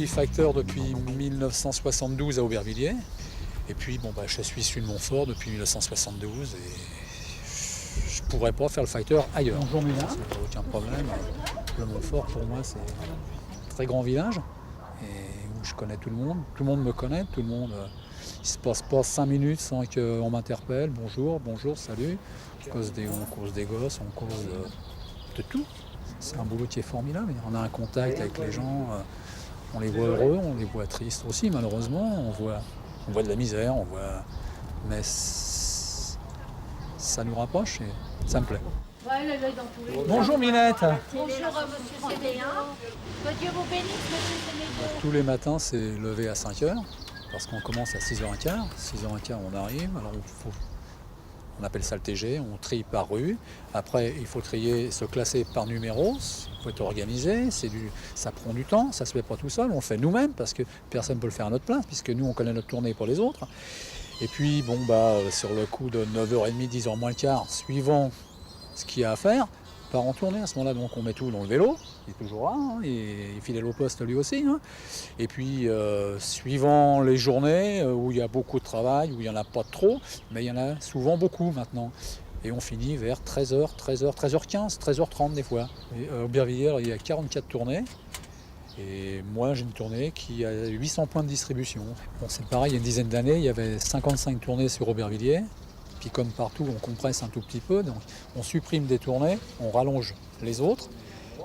suis fighter depuis 1972 à Aubervilliers. Et puis je suis celui de Montfort depuis 1972 et je ne pourrais pas faire le fighter ailleurs. Bonjour Ménard. Aucun problème. Le Montfort pour moi c'est un très grand village et où je connais tout le monde me connaît, tout le monde. Il ne se passe pas 5 minutes sans qu'on m'interpelle. Bonjour, salut. On cause des gosses, on cause de tout. C'est un boulot qui est formidable. On a un contact avec les gens. On les voit heureux, on les voit tristes aussi, malheureusement. On voit de la misère, mais ça nous rapproche et ça me plaît. Bonjour Minette. Bonjour monsieur Séméen. Que Dieu vous bénisse monsieur Séméen. Tous les matins, c'est levé à 5h, parce qu'on commence à 6h15. 6h15, on arrive. Alors on appelle ça le TG, on trie par rue. Après, il faut trier, se classer par numéro. Il faut être organisé, ça prend du temps, ça ne se fait pas tout seul. On le fait nous-mêmes parce que personne ne peut le faire à notre place, puisque nous, on connaît notre tournée pour les autres. Et puis, sur le coup de 9h30, 10h moins le quart, suivant ce qu'il y a à faire, part en tournée à ce moment-là. Donc on met tout dans le vélo, il est toujours là, et il est fidèle au poste lui aussi. Et puis suivant les journées où il y a beaucoup de travail, où il n'y en a pas trop, mais il y en a souvent beaucoup maintenant. Et on finit vers 13h, 13h15, 13h30 des fois. Au Aubervilliers, il y a 44 tournées. Et moi, j'ai une tournée qui a 800 points de distribution. Bon, c'est pareil, il y a une dizaine d'années, il y avait 55 tournées sur Aubervilliers. Puis comme partout, on compresse un tout petit peu, donc on supprime des tournées, on rallonge les autres.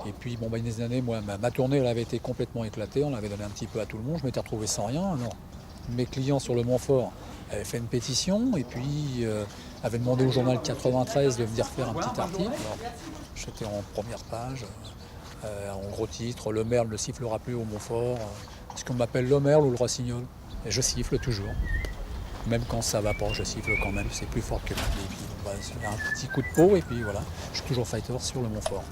Et puis, il y a des années, moi, ma tournée elle avait été complètement éclatée, on l'avait donné un petit peu à tout le monde, je m'étais retrouvé sans rien. Alors, mes clients sur le Montfort avaient fait une pétition et puis avaient demandé au journal 93 de venir faire un petit article. Alors, j'étais en première page, en gros titre, le merle ne sifflera plus au Montfort. Est-ce qu'on m'appelle le merle ou le rossignol? Et je siffle toujours. Même quand ça va pas, je siffle quand même, c'est plus fort que moi. Et puis, un petit coup de peau et puis voilà, je suis toujours fighter sur le Montfort.